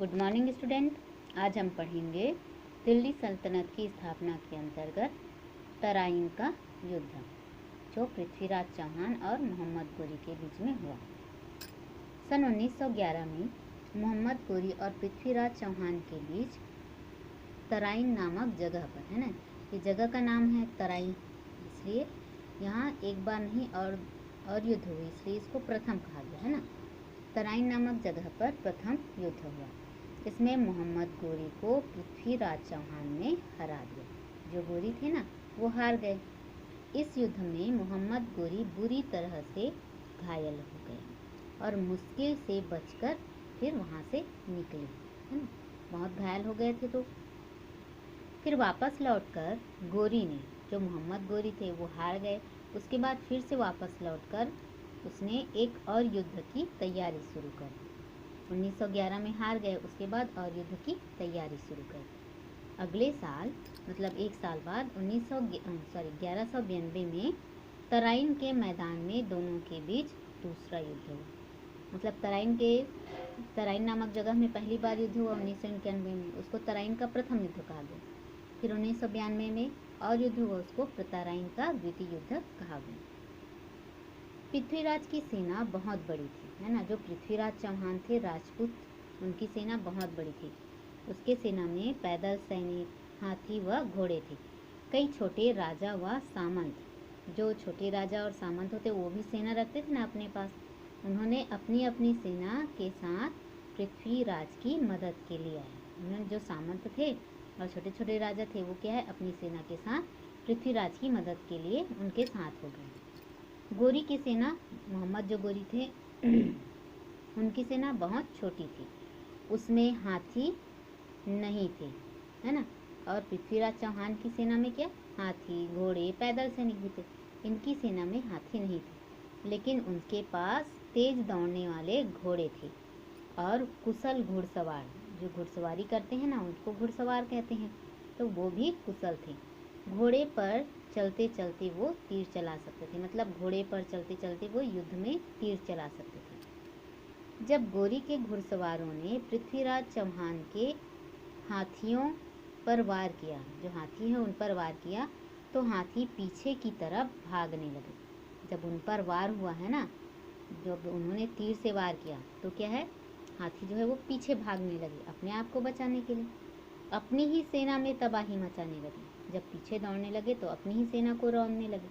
Good morning student. आज हम पढ़ेंगे दिल्ली सल्तनत की स्थापना के अंतर्गत तराइन का युद्ध जो पृथ्वीराज चौहान और मोहम्मद गोरी के बीच में हुआ। सन 1911 में मोहम्मद गोरी और पृथ्वीराज चौहान के बीच तराइन नामक जगह पर, है ना, ये जगह का नाम है तराइन, इसलिए यहाँ एक बार नहीं और युद्ध हुई, इसलिए इसको प्रथम कहा गया, है ना। तराइन नामक जगह पर प्रथम युद्ध हुआ। इसमें मोहम्मद गोरी को पृथ्वीराज चौहान ने हरा दिया। जो गोरी थे ना, वो हार गए। इस युद्ध में मोहम्मद गोरी बुरी तरह से घायल हो गए और मुश्किल से बचकर फिर वहाँ से निकले, है ना। बहुत घायल हो गए थे तो फिर वापस लौटकर गोरी ने, जो मोहम्मद गोरी थे वो हार गए, उसके बाद फिर से वापस लौटकर उसने एक और युद्ध की तैयारी शुरू कर दी। 1911 में हार गए, उसके बाद और युद्ध की तैयारी शुरू कर दी। अगले साल मतलब एक साल बाद 1192 में तराइन के मैदान में दोनों के बीच दूसरा युद्ध हुआ। मतलब तराइन नामक जगह में पहली बार युद्ध हुआ 1991 में, उसको तराइन का प्रथम युद्ध कहा गया। फिर 1992 में और युद्ध हुआ, उसको तराइन का द्वितीय युद्ध कहा गया। पृथ्वीराज की सेना बहुत बड़ी थी, है ना। जो पृथ्वीराज चौहान थे राजपूत, उनकी सेना बहुत बड़ी थी। उसके सेना में पैदल सैनिक, हाथी व घोड़े थे। कई छोटे राजा व सामंत, जो छोटे राजा और सामंत होते वो भी सेना रखते थे ना अपने पास, उन्होंने अपनी अपनी सेना के साथ पृथ्वीराज की मदद के लिए आए। उन्होंने, जो सामंत थे और छोटे छोटे राजा थे, वो क्या है, अपनी सेना के साथ पृथ्वीराज की मदद के लिए उनके साथ हो गए। गोरी की सेना, मोहम्मद जो गोरी थे उनकी सेना बहुत छोटी थी, उसमें हाथी नहीं थे, है ना। और पृथ्वीराज चौहान की सेना में क्या, हाथी, घोड़े, पैदल सैनिक भी थे। इनकी सेना में हाथी नहीं थे, लेकिन उनके पास तेज दौड़ने वाले घोड़े थे और कुशल घुड़सवार, जो घुड़सवारी करते हैं ना उनको घुड़सवार कहते हैं, तो वो भी कुशल थे। घोड़े पर चलते चलते वो तीर चला सकते थे, मतलब घोड़े पर चलते चलते वो युद्ध में तीर चला सकते थे। जब गोरी के घुड़सवारों ने पृथ्वीराज चौहान के हाथियों पर वार किया, जो हाथी है उन पर वार किया, तो हाथी पीछे की तरफ भागने लगे। जब उन पर वार हुआ, है ना, जब उन्होंने तीर से वार किया तो क्या है, हाथी जो है वो पीछे भागने लगे अपने आप को बचाने के लिए, अपनी ही सेना में तबाही मचाने लगे। जब पीछे दौड़ने लगे तो अपनी ही सेना को रौंदने लगे।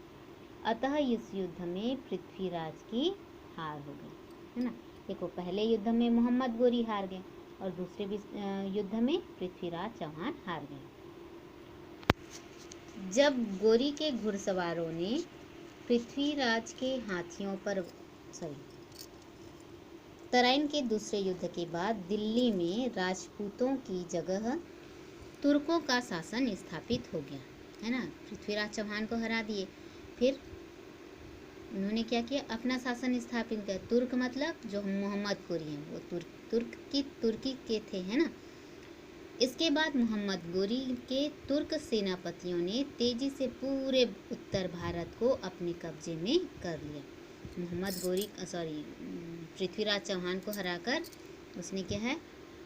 अतः इस युद्ध में पृथ्वीराज की हार हो गई, है ना। देखो, पहले युद्ध में मोहम्मद गोरी हार गए और दूसरे युद्ध में पृथ्वीराज चौहान हार गए। जब गोरी के घुड़सवारों ने पृथ्वीराज के हाथियों पर तराइन के दूसरे युद्ध के बाद दिल्ली में राजपूतों की जगह तुर्कों का शासन स्थापित हो गया, है ना। पृथ्वीराज चौहान को हरा दिए, फिर उन्होंने क्या किया, अपना शासन स्थापित किया। तुर्क मतलब जो मोहम्मद गोरी हैं वो तुर्की के थे, है ना। इसके बाद मोहम्मद गोरी के तुर्क सेनापतियों ने तेजी से पूरे उत्तर भारत को अपने कब्जे में कर लिया। पृथ्वीराज चौहान को हराकर उसने क्या है,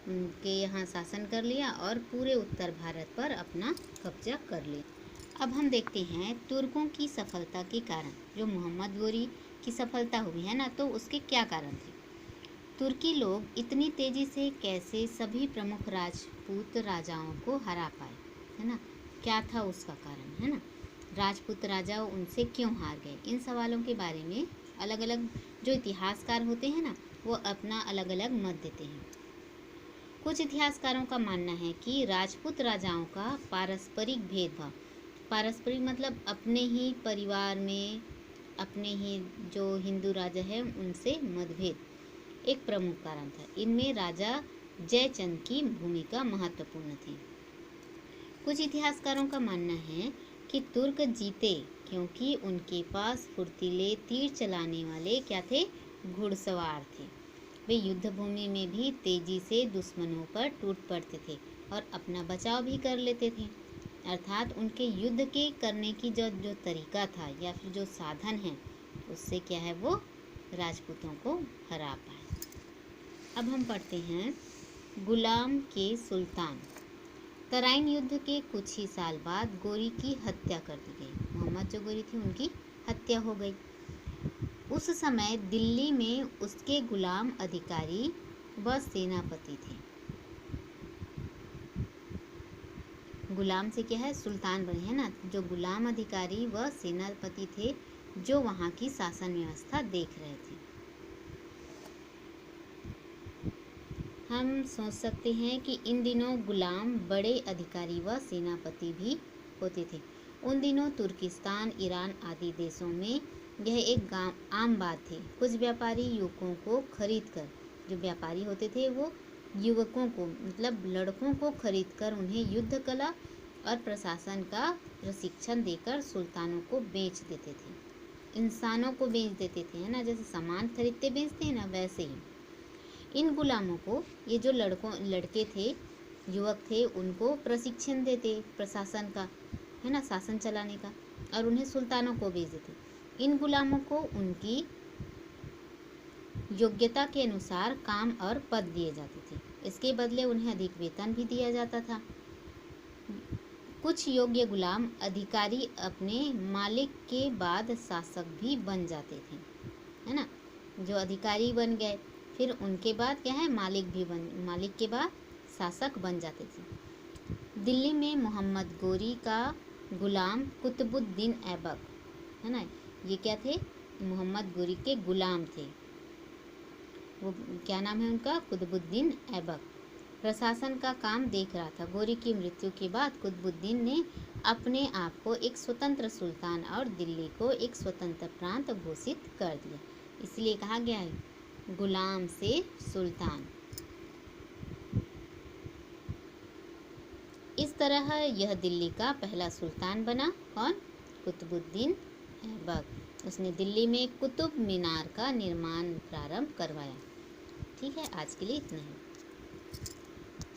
उनके यहाँ शासन कर लिया और पूरे उत्तर भारत पर अपना कब्जा कर लिया। अब हम देखते हैं तुर्कों की सफलता के कारण। जो मोहम्मद गोरी की सफलता हुई है ना, तो उसके क्या कारण थे। तुर्की लोग इतनी तेजी से कैसे सभी प्रमुख राजपूत राजाओं को हरा पाए, है ना, क्या था उसका कारण, है ना। राजपूत राजा उनसे क्यों हार गए, इन सवालों के बारे में अलग अलग जो इतिहासकार होते हैं ना, वो अपना अलग अलग मत देते हैं। कुछ इतिहासकारों का मानना है कि राजपूत राजाओं का पारस्परिक भेदभाव, पारस्परिक मतलब अपने ही परिवार में अपने ही जो हिंदू राजा है उनसे मतभेद एक प्रमुख कारण था। इनमें राजा जयचंद की भूमिका महत्वपूर्ण थी। कुछ इतिहासकारों का मानना है कि तुर्क जीते क्योंकि उनके पास फुर्तीले तीर चलाने वाले क्या थे, घुड़सवार थे। वे युद्ध भूमि में भी तेजी से दुश्मनों पर टूट पड़ते थे और अपना बचाव भी कर लेते थे। अर्थात उनके युद्ध के करने की जो तरीका था या फिर जो साधन है, उससे क्या है, वो राजपूतों को हरा पाए। अब हम पढ़ते हैं गुलाम के सुल्तान। तराइन युद्ध के कुछ ही साल बाद गोरी की हत्या कर दी गई। मोहम्मद जो गोरी थी उनकी हत्या हो गई। उस समय दिल्ली में उसके गुलाम अधिकारी व सेनापति थे। गुलाम से क्या है, सुल्तान बने हैं ना। जो गुलाम अधिकारी व सेनापति थे जो वहाँ की शासन व्यवस्था देख रहे थे। हम सोच सकते हैं कि इन दिनों गुलाम बड़े अधिकारी व सेनापति भी होते थे। उन दिनों तुर्किस्तान, ईरान आदि देशों में यह एक आम बात थी। कुछ व्यापारी युवकों को खरीद कर, जो व्यापारी होते थे वो युवकों को मतलब लड़कों को खरीदकर उन्हें युद्ध कला और प्रशासन का प्रशिक्षण देकर सुल्तानों को बेच देते थे, इंसानों को बेच देते थे, है ना। जैसे सामान खरीदते बेचते हैं ना, वैसे ही इन गुलामों को, ये जो लड़के थे, युवक थे, उनको प्रशिक्षण देते प्रशासन का, है ना, शासन चलाने का, और उन्हें सुल्तानों को बेच देते। इन गुलामों को उनकी योग्यता के अनुसार काम और पद दिए जाते थे। इसके बदले उन्हें अधिक वेतन भी दिया जाता था। कुछ योग्य गुलाम अधिकारी अपने मालिक के बाद शासक भी बन जाते थे, है ना। जो अधिकारी बन गए फिर उनके बाद क्या है, मालिक के बाद शासक बन जाते थे। दिल्ली में मोहम्मद गोरी का गुलाम कुतुबुद्दीन ऐबक, है ना, ये क्या थे, मोहम्मद गोरी के गुलाम थे। वो क्या नाम है उनका, कुतुबुद्दीन ऐबक, प्रशासन का काम देख रहा था। गोरी की मृत्यु के बाद कुतुबुद्दीन ने अपने आप को एक स्वतंत्र सुल्तान और दिल्ली को एक स्वतंत्र प्रांत घोषित कर दिया। इसलिए कहा गया है गुलाम से सुल्तान। इस तरह यह दिल्ली का पहला सुल्तान बना। कौन, कुतुबुद्दीन ऐबक। उसने दिल्ली में कुतुब मीनार का निर्माण प्रारंभ करवाया। ठीक है, आज के लिए इतना ही।